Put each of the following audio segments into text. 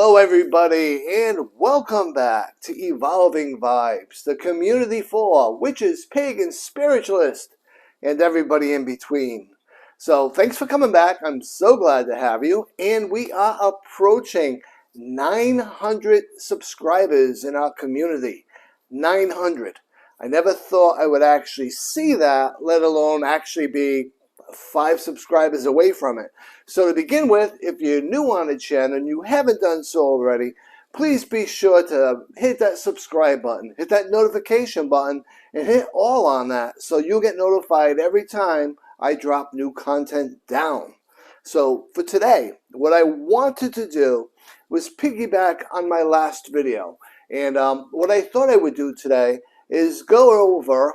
Hello everybody and welcome back to Evolving Vibes, the community for witches, pagans, spiritualists, and everybody in between. So thanks for coming back. I'm so glad to have you. And we are approaching 900 subscribers in our community. 900. I never thought I would actually see that, let alone actually be 5 subscribers away from it. So to begin with, if you're new on the channel and you haven't done so already, please be sure to hit that subscribe button, hit that notification button, and hit all on that so you'll get notified every time I drop new content down. So for today, what I wanted to do was piggyback on my last video. And what I thought I would do today is go over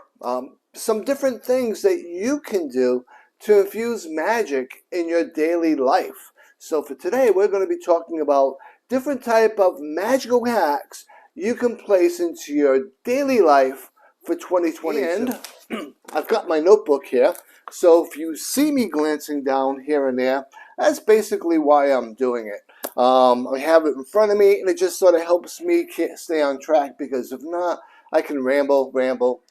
some different things that you can do to infuse magic in your daily life. So for today, we're going to be talking about different type of magical hacks you can place into your daily life for 2022. And I've got my notebook here, so if you see me glancing down here and there, that's basically why I'm doing it. I have it in front of me, and it just sort of helps me stay on track, because if not, I can ramble.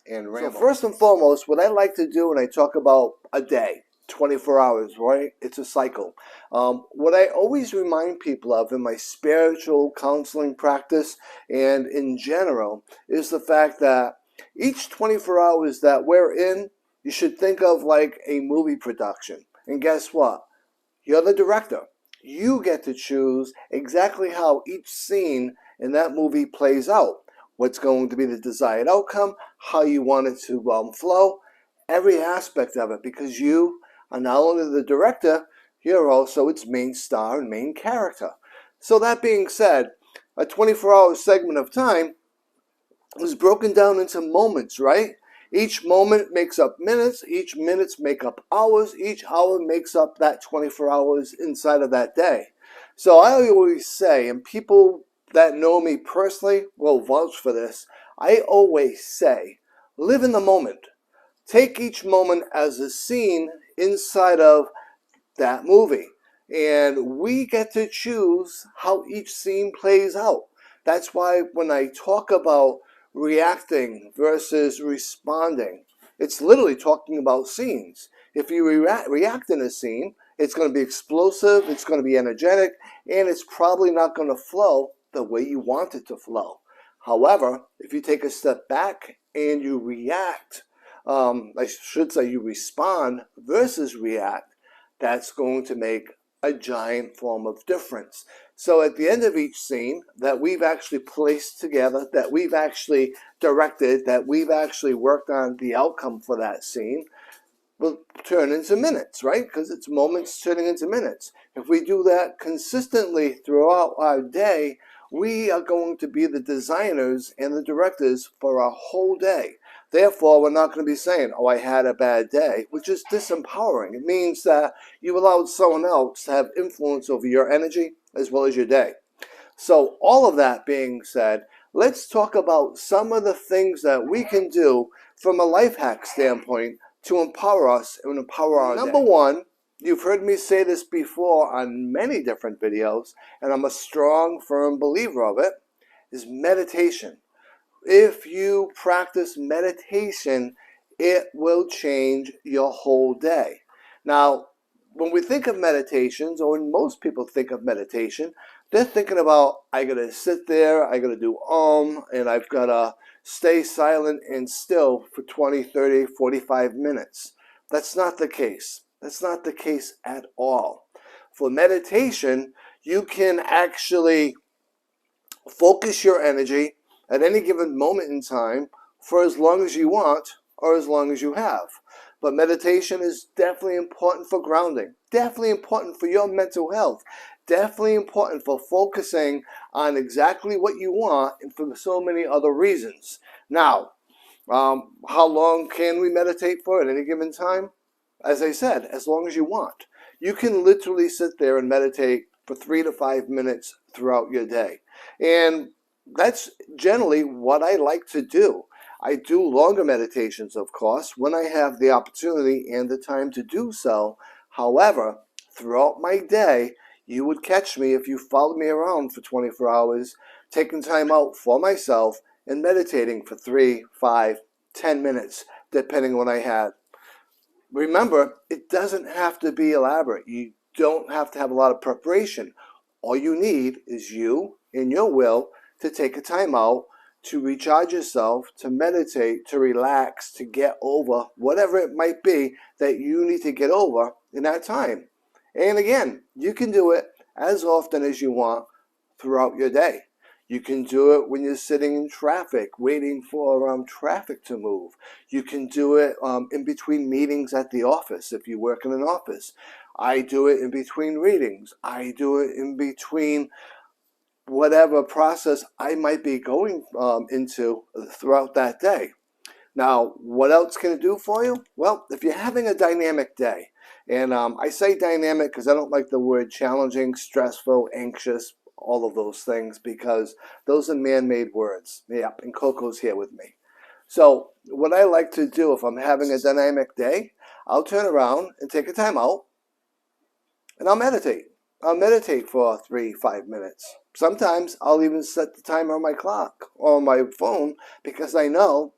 So first and foremost, what I like to do when I talk about a day, 24 hours, right? It's a cycle. What I always remind people of in my spiritual counseling practice and in general is the fact that each 24 hours that we're in, you should think of like a movie production. And guess what? You're the director. You get to choose exactly how each scene in that movie plays out. What's going to be the desired outcome, how you want it to flow, every aspect of it, because you are not only the director, you're also its main star and main character. So that being said, a 24-hour segment of time is broken down into moments, right? Each moment makes up minutes, each minutes make up hours, each hour makes up that 24 hours inside of that day. So I always say, and people that know me personally will vouch for this, I always say, live in the moment. Take each moment as a scene inside of that movie. And we get to choose how each scene plays out. That's why when I talk about reacting versus responding, it's literally talking about scenes. If you react in a scene, it's going to be explosive, it's going to be energetic, and it's probably not going to flow the way you want it to flow. However, if you take a step back and you react, I should say you respond versus react, that's going to make a giant form of difference. So at the end of each scene that we've actually placed together, that we've actually directed, that we've actually worked on the outcome for that scene, will turn into minutes, right? Because it's moments turning into minutes. If we do that consistently throughout our day, we are going to be the designers and the directors for our whole day. Therefore, we're not going to be saying, oh, I had a bad day, which is disempowering. It means that you allowed someone else to have influence over your energy as well as your day. So all of that being said, let's talk about some of the things that we can do from a life hack standpoint to empower us and empower our day. Number one, you've heard me say this before on many different videos, and I'm a strong, firm believer of it, is meditation. If you practice meditation, it will change your whole day. Now, when we think of meditations, or when most people think of meditation, they're thinking about, I gotta sit there, I gotta do and I've gotta stay silent and still for 20, 30, 45 minutes. That's not the case. That's not the case at all. For meditation, you can actually focus your energy at any given moment in time for as long as you want or as long as you have. But meditation is definitely important for grounding, definitely important for your mental health, definitely important for focusing on exactly what you want and for so many other reasons. Now, how long can we meditate for at any given time? As I said, as long as you want. You can literally sit there and meditate for 3 to 5 minutes throughout your day. And that's generally what I like to do. I do longer meditations, of course, when I have the opportunity and the time to do so. However, throughout my day, you would catch me if you followed me around for 24 hours, taking time out for myself and meditating for 3, 5, 10 minutes, depending on what I had. Remember, it doesn't have to be elaborate. You don't have to have a lot of preparation. All you need is you and your will to take a time out, to recharge yourself, to meditate, to relax, to get over whatever it might be that you need to get over in that time. And again, you can do it as often as you want throughout your day. You can do it when you're sitting in traffic, waiting for traffic to move. You can do it in between meetings at the office if you work in an office. I do it in between readings. I do it in between whatever process I might be going into throughout that day. Now, what else can it do for you? Well, if you're having a dynamic day, and I say dynamic because I don't like the word challenging, stressful, anxious, all of those things, because those are man-made words. Yep, and Coco's here with me. So what I like to do if I'm having a dynamic day, I'll turn around and take a time out, and I'll meditate. I'll meditate for 3, 5 minutes. Sometimes I'll even set the timer on my clock or on my phone because I know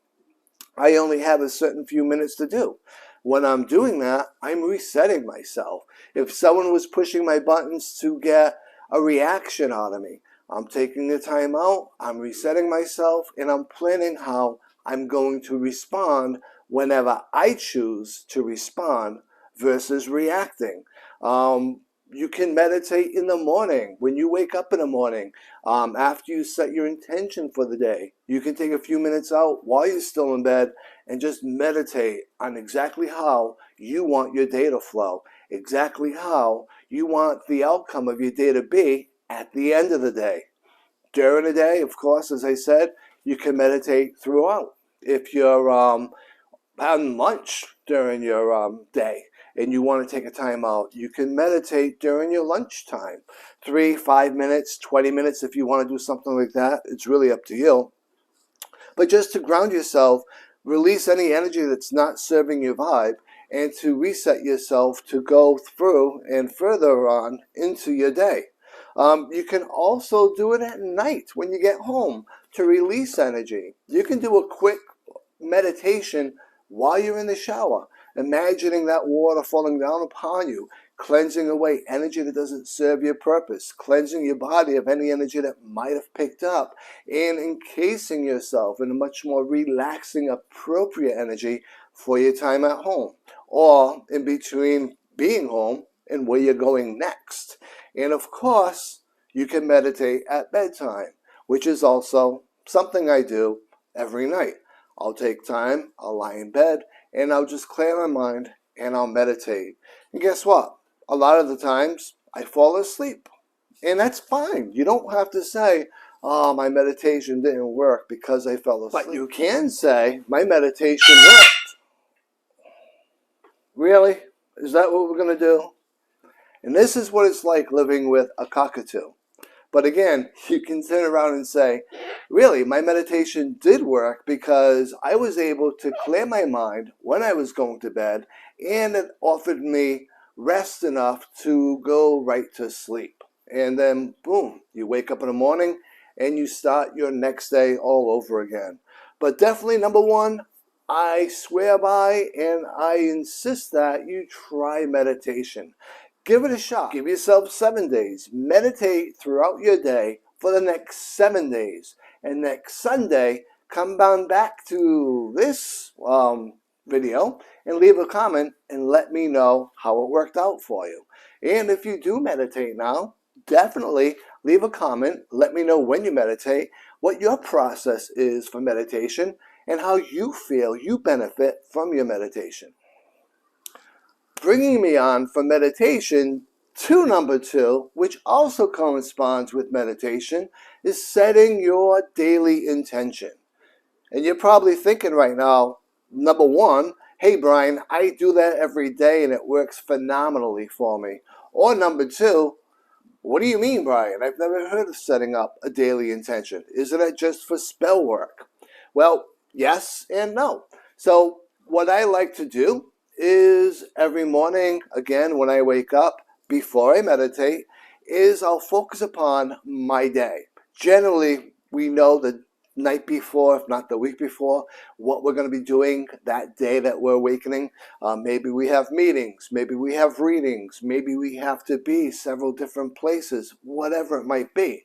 I only have a certain few minutes to do. When I'm doing that, I'm resetting myself. If someone was pushing my buttons to get a reaction out of me, I'm taking the time out, I'm resetting myself, and I'm planning how I'm going to respond whenever I choose to respond versus reacting. You can meditate in the morning. When you wake up in the morning, after you set your intention for the day, you can take a few minutes out while you're still in bed and just meditate on exactly how you want your day to flow, exactly how you want the outcome of your day to be at the end of the day. During the day, of course, as I said, you can meditate throughout. If you're having lunch during your day and you want to take a time out, you can meditate during your lunch time. 3, 5 minutes, 20 minutes if you want to do something like that. It's really up to you. But just to ground yourself, release any energy that's not serving your vibe, and to reset yourself to go through and further on into your day. You can also do it at night when you get home to release energy. You can do a quick meditation while you're in the shower, imagining that water falling down upon you, cleansing away energy that doesn't serve your purpose, cleansing your body of any energy that might have picked up, and encasing yourself in a much more relaxing, appropriate energy for your time at home, or in between being home and where you're going next. And of course, you can meditate at bedtime, which is also something I do every night. I'll take time, I'll lie in bed, and I'll just clear my mind, and I'll meditate. And guess what? A lot of the times, I fall asleep. And that's fine. You don't have to say, oh, my meditation didn't work because I fell asleep. But you can say, my meditation worked. Really? Is that what we're going to do? And this is what it's like living with a cockatoo. But again, you can turn around and say, really, my meditation did work because I was able to clear my mind when I was going to bed, and it offered me rest enough to go right to sleep. And then, boom, you wake up in the morning and you start your next day all over again. But definitely, number one, I swear by and I insist that you try meditation. Give it a shot. Give yourself 7 days. Meditate throughout your day for the next 7 days. And next Sunday, come down back to this video and leave a comment and let me know how it worked out for you. And if you do meditate now, definitely leave a comment. Let me know when you meditate, what your process is for meditation, and how you feel you benefit from your meditation. Bringing me on from meditation to number 2, which also corresponds with meditation, is setting your daily intention. And you're probably thinking right now, number 1, hey Brian, I do that every day and it works phenomenally for me. Or number 2, what do you mean, Brian? I've never heard of setting up a daily intention. Isn't it just for spell work? Well, yes and no. So what I like to do is every morning, again, when I wake up, before I meditate, is I'll focus upon my day. Generally, we know the night before, if not the week before, what we're going to be doing that day that we're awakening. Maybe we have meetings, maybe we have readings, maybe we have to be several different places, whatever it might be.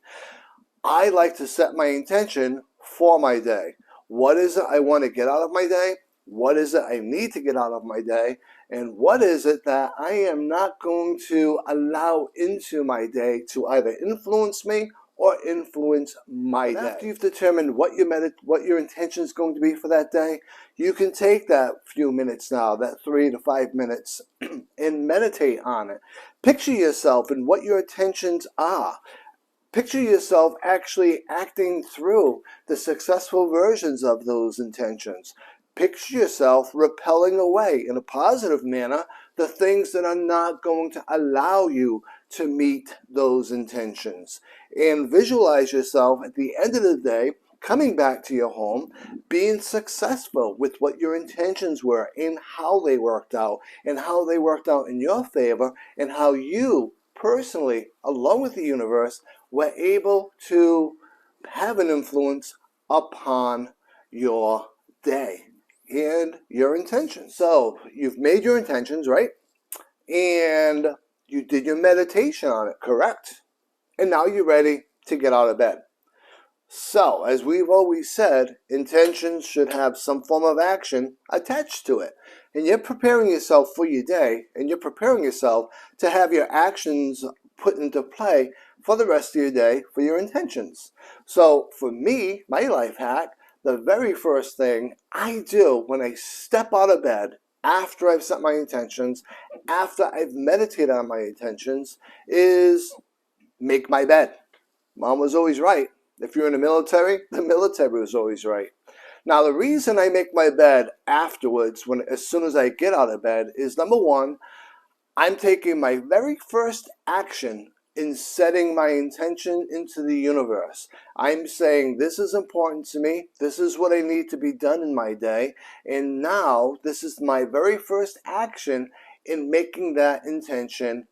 I like to set my intention for my day. What is it I want to get out of my day? What is it I need to get out of my day? And what is it that I am not going to allow into my day to either influence me or influence my day? After you've determined what your intention is going to be for that day, you can take that few minutes now, that 3 to 5 minutes, and meditate on it. Picture yourself and what your intentions are. Picture yourself actually acting through the successful versions of those intentions. Picture yourself repelling away in a positive manner the things that are not going to allow you to meet those intentions. And visualize yourself at the end of the day coming back to your home, being successful with what your intentions were and how they worked out, and how they worked out in your favor, and how you personally, along with the universe, were able to have an influence upon your day and your intentions. So you've made your intentions, right? And you did your meditation on it, correct? And now you're ready to get out of bed. So, as we've always said, intentions should have some form of action attached to it. And you're preparing yourself for your day, and you're preparing yourself to have your actions put into play for the rest of your day for your intentions. So, for me, my life hack, the very first thing I do when I step out of bed, after I've set my intentions, after I've meditated on my intentions, is make my bed. Mom was always right. If you're in the military was always right. Now, the reason I make my bed afterwards, as soon as I get out of bed, is number one, I'm taking my very first action in setting my intention into the universe. I'm saying this is important to me. This is what I need to be done in my day. And now this is my very first action in making that intention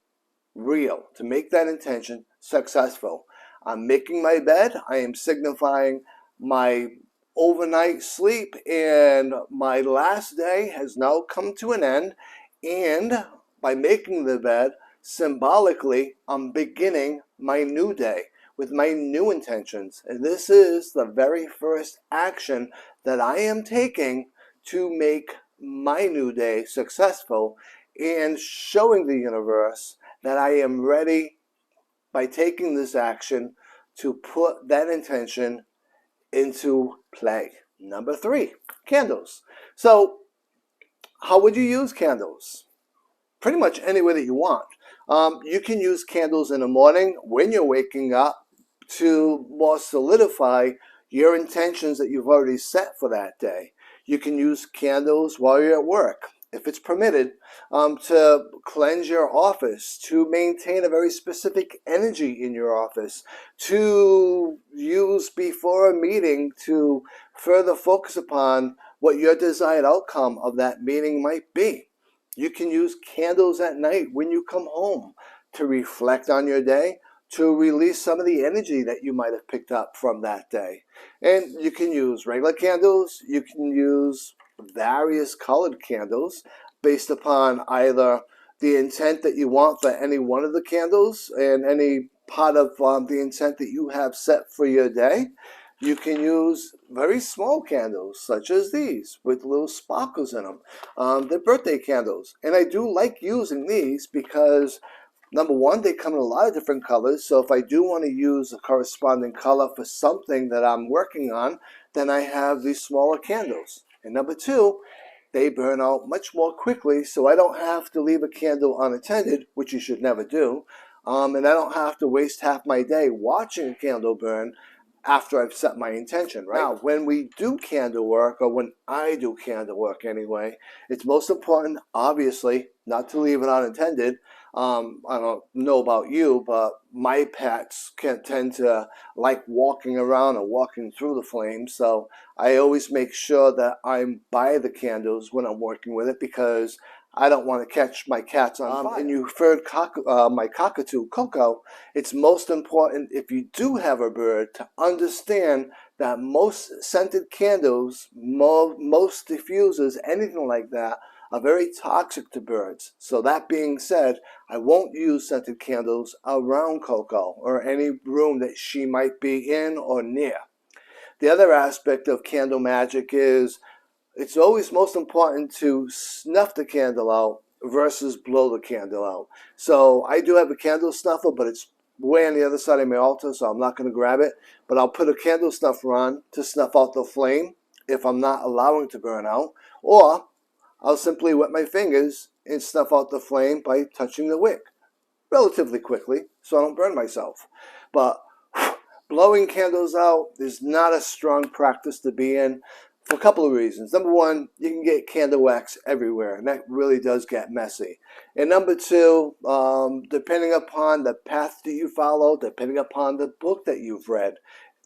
real, to make that intention successful. I'm making my bed. I am signifying my overnight sleep, and my last day has now come to an end. And by making the bed, symbolically, I'm beginning my new day with my new intentions. And this is the very first action that I am taking to make my new day successful, and showing the universe that I am ready, by taking this action, to put that intention into play. Number 3, candles. So how would you use candles? Pretty much any way that you want. You can use candles in the morning when you're waking up to more solidify your intentions that you've already set for that day. You can use candles while you're at work, if it's permitted, to cleanse your office, to maintain a very specific energy in your office, to use before a meeting to further focus upon what your desired outcome of that meeting might be. You can use candles at night when you come home to reflect on your day, to release some of the energy that you might have picked up from that day. And you can use regular candles, you can use various colored candles based upon either the intent that you want for any one of the candles and any part of the intent that you have set for your day. You can use very small candles such as these with little sparkles in them. They're birthday candles, and I do like using these because number one, they come in a lot of different colors, so if I do want to use a corresponding color for something that I'm working on, then I have these smaller candles. And number two, they burn out much more quickly, so I don't have to leave a candle unattended, which you should never do, and I don't have to waste half my day watching a candle burn after I've set my intention, right? Now, when we do candle work, or when I do candle work anyway, it's most important, obviously, not to leave it unattended. I don't know about you, but my pets can tend to like walking around or walking through the flames, so I always make sure that I'm by the candles when I'm working with it, because I don't want to catch my cats on fire. And you heard my cockatoo, Coco. It's most important, if you do have a bird, to understand that most scented candles, most diffusers, anything like that, are very toxic to birds. So that being said, I won't use scented candles around Coco or any room that she might be in or near. The other aspect of candle magic is it's always most important to snuff the candle out versus blow the candle out. So I do have a candle snuffer, but it's way on the other side of my altar, so I'm not going to grab it. But I'll put a candle snuffer on to snuff out the flame if I'm not allowing it to burn out. Or I'll simply wet my fingers and snuff out the flame by touching the wick relatively quickly so I don't burn myself. But blowing candles out is not a strong practice to be in for a couple of reasons. Number one, you can get candle wax everywhere, and that really does get messy. And number two, depending upon the path that you follow, depending upon the book that you've read,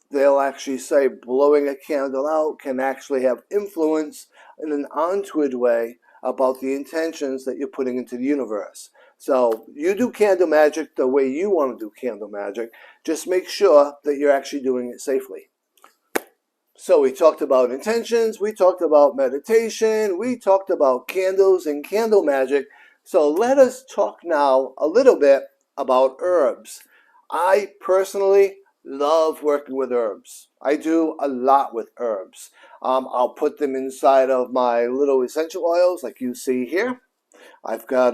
they'll actually say blowing a candle out can actually have influence in an untoward way about the intentions that you're putting into the universe. So you do candle magic the way you want to do candle magic. Just make sure that you're actually doing it safely. So we talked about intentions, we talked about meditation, we talked about candles and candle magic. So let us talk now a little bit about herbs. I personally love working with herbs. I do a lot with herbs. I'll put them inside of my little essential oils like you see here. I've got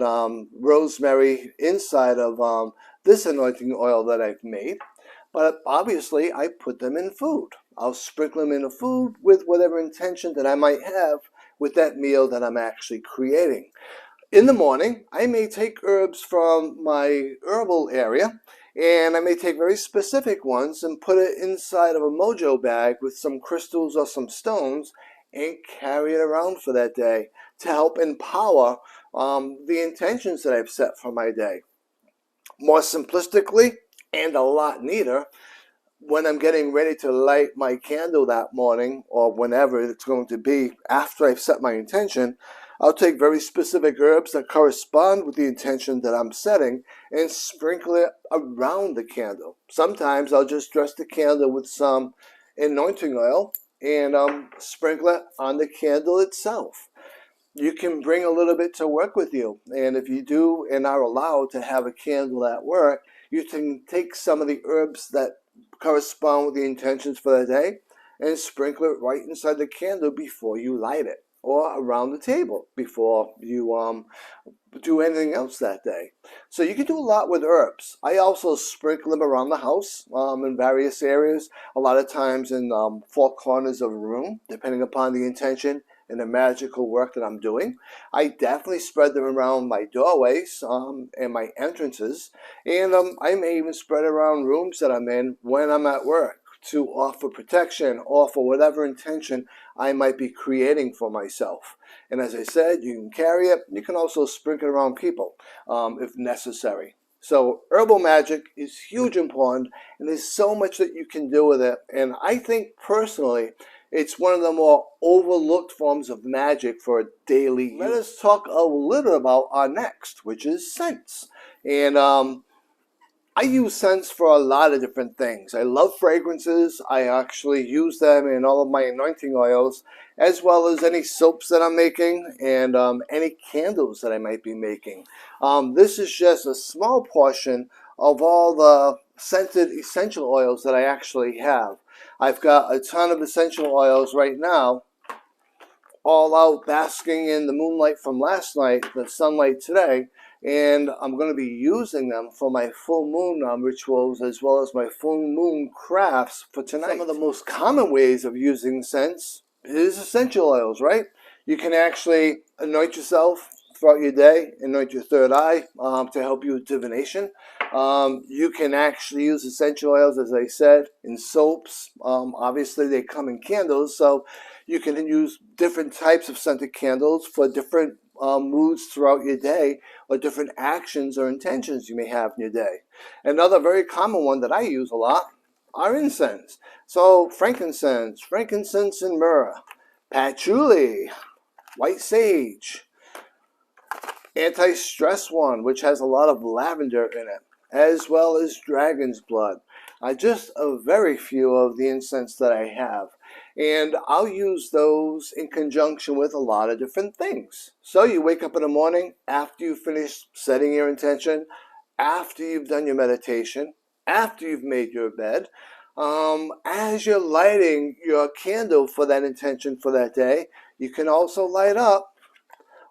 rosemary inside of this anointing oil that I've made. But obviously, I put them in food. I'll sprinkle them in a food with whatever intention that I might have with that meal that I'm actually creating. In the morning, I may take herbs from my herbal area, and I may take very specific ones and put it inside of a mojo bag with some crystals or some stones and carry it around for that day to help empower the intentions that I've set for my day. More simplistically, and a lot neater, when I'm getting ready to light my candle that morning or whenever it's going to be after I've set my intention, I'll take very specific herbs that correspond with the intention that I'm setting and sprinkle it around the candle. Sometimes I'll just dress the candle with some anointing oil and sprinkle it on the candle itself. You can bring a little bit to work with you, and if you do and are allowed to have a candle at work, you can take some of the herbs that correspond with the intentions for the day and sprinkle it right inside the candle before you light it, or around the table before you do anything else that day. So you can do a lot with herbs. I also sprinkle them around the house in various areas, a lot of times in four corners of a room, depending upon the intention and the magical work that I'm doing. I definitely spread them around my doorways and my entrances, and I may even spread around rooms that I'm in when I'm at work to offer protection or for whatever intention I might be creating for myself. And as I said, you can carry it. You can also sprinkle it around people if necessary. So herbal magic is huge important, and there's so much that you can do with it. And I think personally, it's one of the more overlooked forms of magic for daily use. Let us talk a little about our next, which is scents. And I use scents for a lot of different things. I love fragrances. I actually use them in all of my anointing oils, as well as any soaps that I'm making and any candles that I might be making. This is just a small portion of all the scented essential oils that I actually have. I've got a ton of essential oils right now, all out basking in the moonlight from last night, the sunlight today, and I'm going to be using them for my full moon rituals as well as my full moon crafts for tonight. Some of the most common ways of using scents is essential oils, right? You can actually anoint yourself throughout your day, anoint your third eye to help you with divination. You can actually use essential oils, as I said, in soaps. Obviously, they come in candles, so you can use different types of scented candles for different moods throughout your day or different actions or intentions you may have in your day. Another very common one that I use a lot are incense. So frankincense and myrrh, patchouli, white sage, anti-stress one, which has a lot of lavender in it, as well as dragon's blood. Just a very few of the incense that I have. And I'll use those in conjunction with a lot of different things. So you wake up in the morning after you finish setting your intention, after you've done your meditation, after you've made your bed, as you're lighting your candle for that intention for that day, you can also light up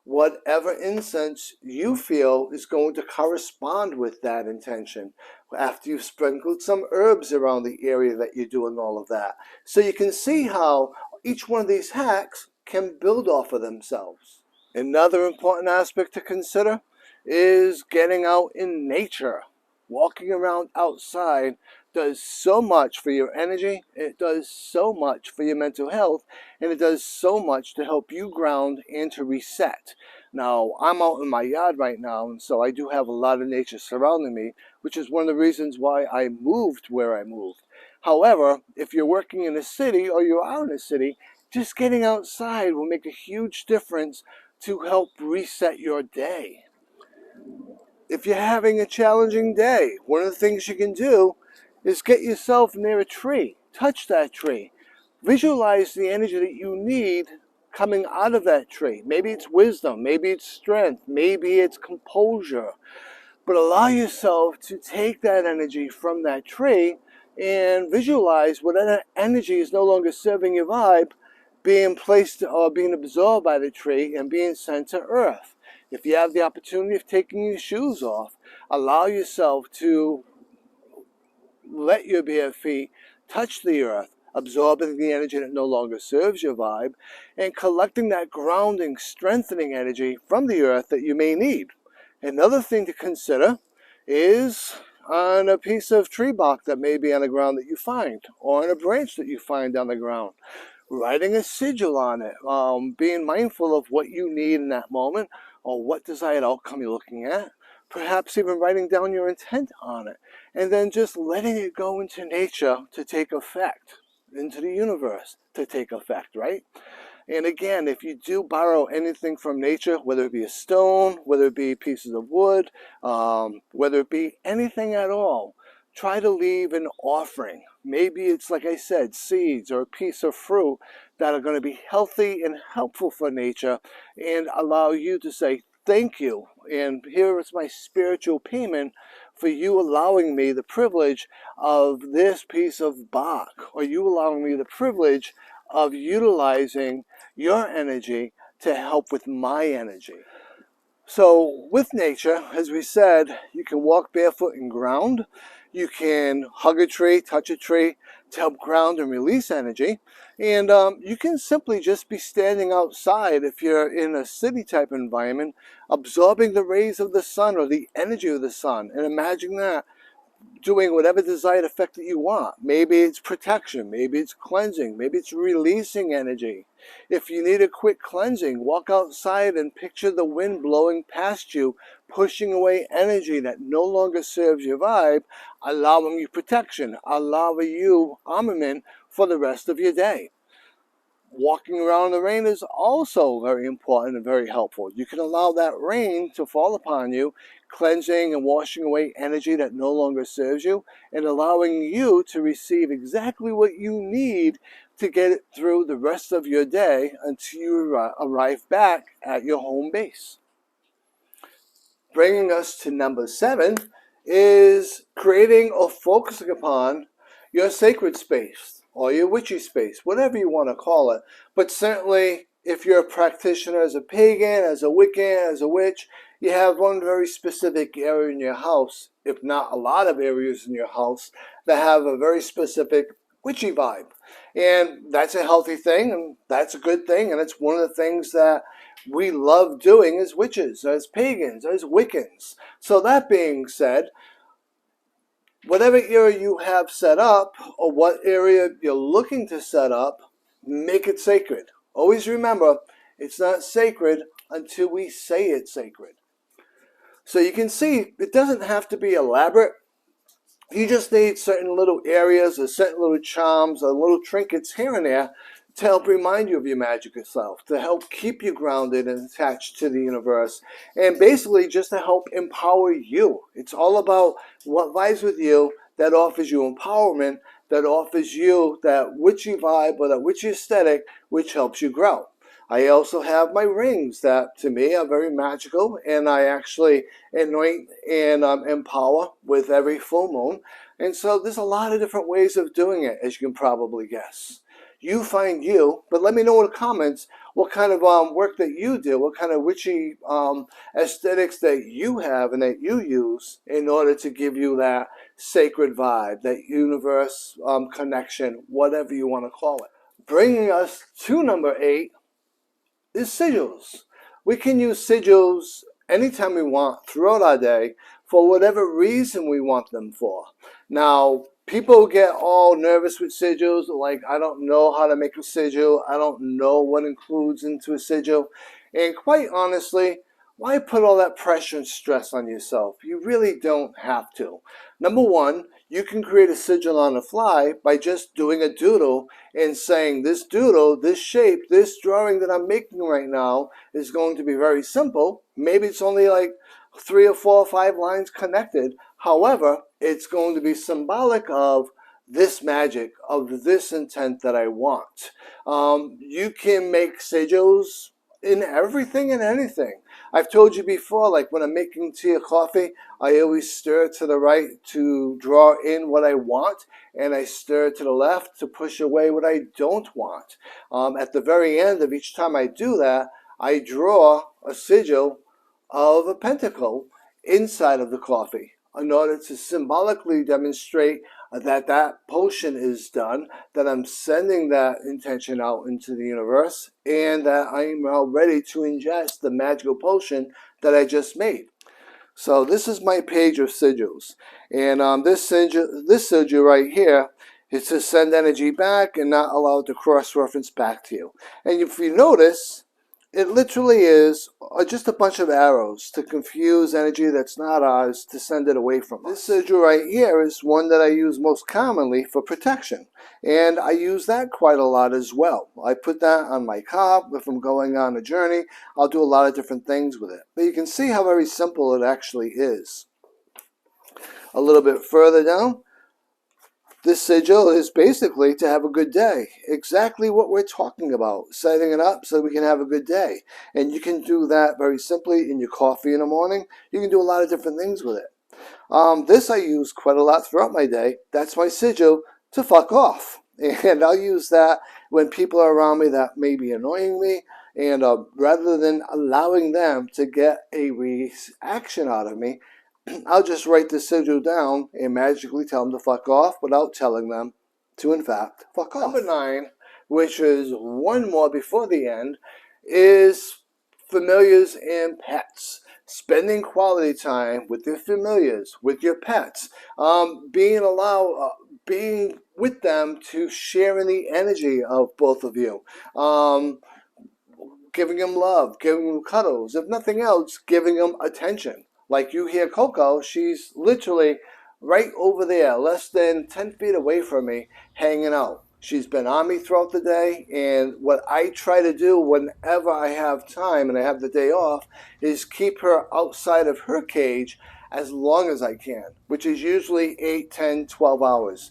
whatever incense you feel is going to correspond with that intention after you've sprinkled some herbs around the area that you're doing all of that. So you can see how each one of these hacks can build off of themselves. Another important aspect to consider is getting out in nature. Walking around outside does so much for your energy, it does so much for your mental health, and it does so much to help you ground and to reset. Now, I'm out in my yard right now, and so I do have a lot of nature surrounding me, which is one of the reasons why I moved where I moved. However, if you're working in a city or you're out in a city, just getting outside will make a huge difference to help reset your day. If you're having a challenging day, one of the things you can do is get yourself near a tree. Touch that tree. Visualize the energy that you need coming out of that tree. Maybe it's wisdom, maybe it's strength, maybe it's composure. But allow yourself to take that energy from that tree and visualize whatever energy is no longer serving your vibe being placed or being absorbed by the tree and being sent to earth. If you have the opportunity of taking your shoes off, allow yourself to let your bare feet touch the earth, absorbing the energy that no longer serves your vibe, and collecting that grounding, strengthening energy from the earth that you may need. Another thing to consider is on a piece of tree bark that may be on the ground that you find, or on a branch that you find on the ground. Writing a sigil on it, being mindful of what you need in that moment, or what desired outcome you're looking at, perhaps even writing down your intent on it, and then just letting it go into nature to take effect, into the universe to take effect, right? And again, if you do borrow anything from nature, whether it be a stone, whether it be pieces of wood, whether it be anything at all, try to leave an offering. Maybe it's, like I said, seeds or a piece of fruit that are going to be healthy and helpful for nature and allow you to say, thank you. And here is my spiritual payment for you allowing me the privilege of this piece of bark, or you allowing me the privilege of utilizing your energy to help with my energy. So with nature, as we said, you can walk barefoot and ground. You can hug a tree, touch a tree to help ground and release energy. And you can simply just be standing outside if you're in a city type environment, absorbing the rays of the sun or the energy of the sun. And imagine that doing whatever desired effect that you want. Maybe it's protection, maybe it's cleansing, maybe it's releasing energy. If you need a quick cleansing, walk outside and picture the wind blowing past you, pushing away energy that no longer serves your vibe, allowing you protection, allowing you armament for the rest of your day. Walking around in the rain is also very important and very helpful. You can allow that rain to fall upon you, cleansing and washing away energy that no longer serves you, and allowing you to receive exactly what you need to get it through the rest of your day until you arrive back at your home base. Bringing us to number 7 is creating or focusing upon your sacred space or your witchy space, whatever you want to call it. But certainly, if you're a practitioner as a pagan, as a Wiccan, as a witch, you have one very specific area in your house, if not a lot of areas in your house, that have a very specific witchy vibe. And that's a healthy thing, and that's a good thing, and it's one of the things that we love doing as witches, as pagans, as Wiccans. So that being said, whatever area you have set up, or what area you're looking to set up, make it sacred. Always remember, it's not sacred until we say it's sacred. So you can see, it doesn't have to be elaborate. You just need certain little areas or certain little charms or little trinkets here and there to help remind you of your magical self, to help keep you grounded and attached to the universe, and basically just to help empower you. It's all about what vibes with you, that offers you empowerment, that offers you that witchy vibe or that witchy aesthetic, which helps you grow. I also have my rings that to me are very magical, and I actually anoint and empower with every full moon. And so there's a lot of different ways of doing it, as you can probably guess. You find you, but let me know in the comments what kind of work that you do, what kind of witchy aesthetics that you have and that you use in order to give you that sacred vibe, that universe connection, whatever you want to call it. Bringing us to number 8 is sigils. We can use sigils anytime we want throughout our day for whatever reason we want them for. Now, people get all nervous with sigils, like, I don't know how to make a sigil, I don't know what includes into a sigil, and quite honestly, why put all that pressure and stress on yourself? You really don't have to. Number one, you can create a sigil on the fly by just doing a doodle and saying, this doodle, this shape, this drawing that I'm making right now is going to be very simple. Maybe it's only like 3 or 4 or 5 lines connected. However, it's going to be symbolic of this magic, of this intent that I want. You can make sigils in everything and anything. I've told you before, like when I'm making tea or coffee, I always stir to the right to draw in what I want, and I stir to the left to push away what I don't want. At the very end of each time I do that, I draw a sigil of a pentacle inside of the coffee in order to symbolically demonstrate that that potion is done, that I'm sending that intention out into the universe, and that I'm now ready to ingest the magical potion that I just made. So this is my page of sigils, and this sigil right here is to send energy back and not allow it to cross-reference back to you. And if you notice, it literally is just a bunch of arrows to confuse energy that's not ours to send it away from us. This sigil right here is one that I use most commonly for protection, and I use that quite a lot as well. I put that on my car if I'm going on a journey. I'll do a lot of different things with it. But you can see how very simple it actually is. A little bit further down, this sigil is basically to have a good day. Exactly what we're talking about. Setting it up so we can have a good day. And you can do that very simply in your coffee in the morning. You can do a lot of different things with it. This I use quite a lot throughout my day. That's my sigil to fuck off. And I'll use that when people are around me that may be annoying me. And rather than allowing them to get a reaction out of me, I'll just write the sigil down and magically tell them to fuck off without telling them to, in fact, fuck off. Number 9, which is one more before the end, is familiars and pets. Spending quality time with your familiars, with your pets, being with them to share in the energy of both of you. Giving them love, giving them cuddles, if nothing else, giving them attention. Like you hear Coco, she's literally right over there, less than 10 feet away from me, hanging out. She's been on me throughout the day, and what I try to do whenever I have time and I have the day off is keep her outside of her cage as long as I can, which is usually 8, 10, 12 hours.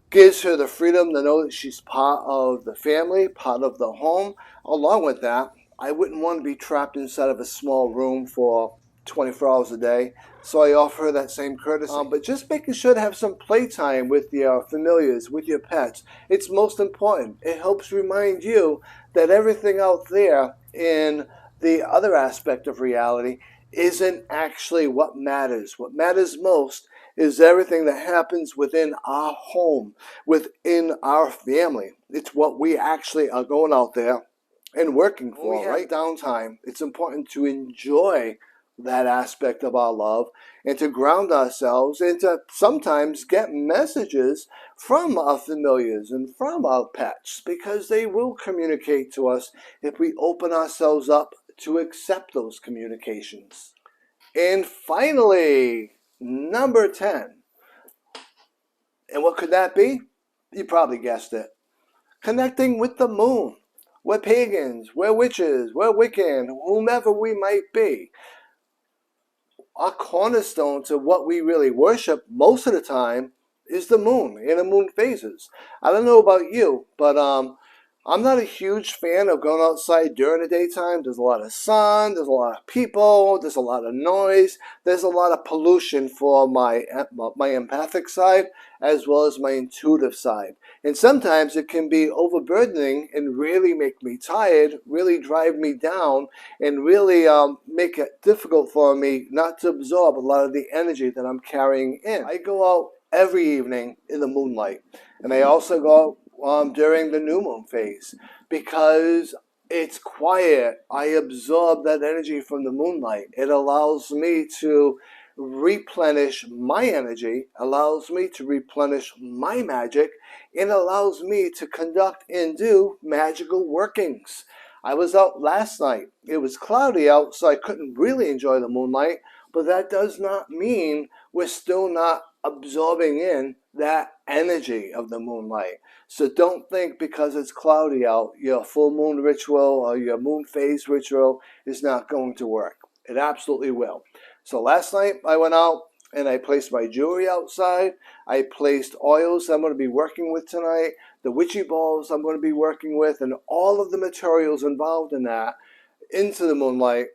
Gives her the freedom to know that she's part of the family, part of the home. Along with that, I wouldn't want to be trapped inside of a small room for 24 hours a day, so I offer her that same courtesy. But just making sure to have some playtime with your familiars, with your pets, it's most important. It helps remind you that everything out there in the other aspect of reality isn't actually what matters. What matters most is everything that happens within our home, within our family. It's what we actually are going out there and working for. When we have downtime, it's important to enjoy that aspect of our love and to ground ourselves and to sometimes get messages from our familiars and from our pets, because they will communicate to us if we open ourselves up to accept those communications. And finally, number 10. And what could that be? You probably guessed it. connecting with the moon. We're pagans, we're witches, we're Wiccan, whomever we might be. Our cornerstone to what we really worship most of the time is the moon and the moon phases. I don't know about you, but I'm not a huge fan of going outside during the daytime. There's a lot of sun, there's a lot of people, there's a lot of noise, there's a lot of pollution for my empathic side as well as my intuitive side. And sometimes it can be overburdening and really make me tired, really drive me down, and really make it difficult for me not to absorb a lot of the energy that I'm carrying in. I go out every evening in the moonlight, and I also go out during the new moon phase because it's quiet. I absorb that energy from the moonlight. It allows me to replenish my energy, allows me to replenish my magic, and allows me to conduct and do magical workings. I was out last night. It was cloudy out, so I couldn't really enjoy the moonlight, but that does not mean we're still not absorbing in that energy of the moonlight. So don't think because it's cloudy out, your full moon ritual or your moon phase ritual is not going to work. It absolutely will. So last night I went out and I placed my jewelry outside. I placed oils I'm going to be working with tonight, the witchy balls I'm going to be working with, and all of the materials involved in that into the moonlight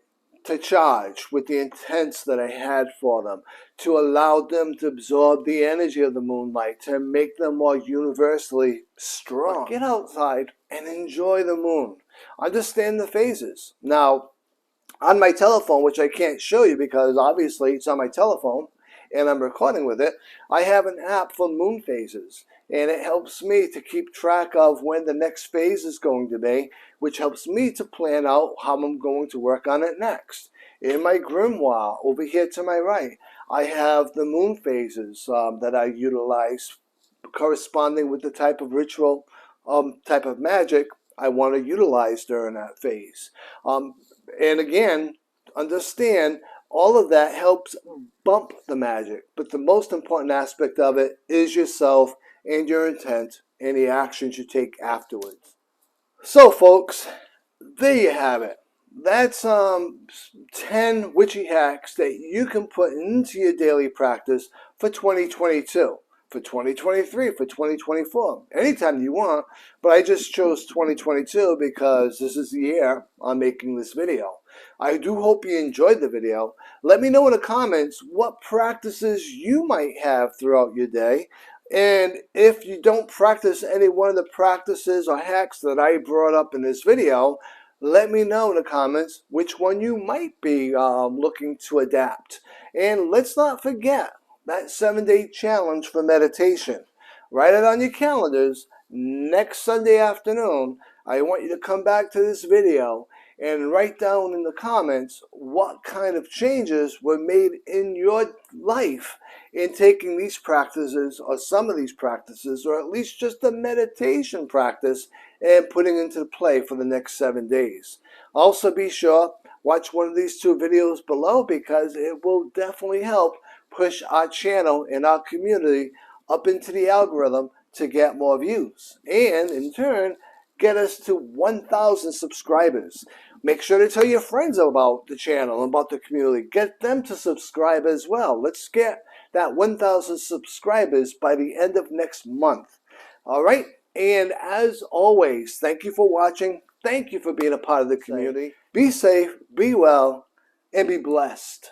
to charge with the intents that I had for them, to allow them to absorb the energy of the moonlight, to make them more universally strong. But get outside and enjoy the moon. Understand the phases. Now, on my telephone, which I can't show you because obviously it's on my telephone and I'm recording with it, I have an app for moon phases, and it helps me to keep track of when the next phase is going to be, which helps me to plan out how I'm going to work on it next. In my grimoire over here to my right, I have the moon phases that I utilize corresponding with the type of ritual, type of magic I want to utilize during that phase. And again, understand all of that helps bump the magic, but the most important aspect of it is yourself and your intent and the actions you take afterwards. So folks, there you have it. That's 10 witchy hacks that you can put into your daily practice for 2022, for 2023, for 2024, anytime you want. But I just chose 2022 because this is the year I'm making this video. I do hope you enjoyed the video. Let me know in the comments what practices you might have throughout your day. And if you don't practice any one of the practices or hacks that I brought up in this video, let me know in the comments which one you might be looking to adapt. And let's not forget that 7-day challenge for meditation. Write it on your calendars. Next Sunday afternoon, I want you to come back to this video and write down in the comments what kind of changes were made in your life in taking these practices, or some of these practices, or at least just the meditation practice, and putting into play for the next 7 days. Also be sure, watch one of these 2 videos below because it will definitely help push our channel and our community up into the algorithm to get more views, and in turn get us to 1,000 subscribers. Make sure to tell your friends about the channel and about the community. Get them to subscribe as well. Let's get that 1,000 subscribers by the end of next month. All right? And as always, thank you for watching. Thank you for being a part of the community. Be safe, be well, and be blessed.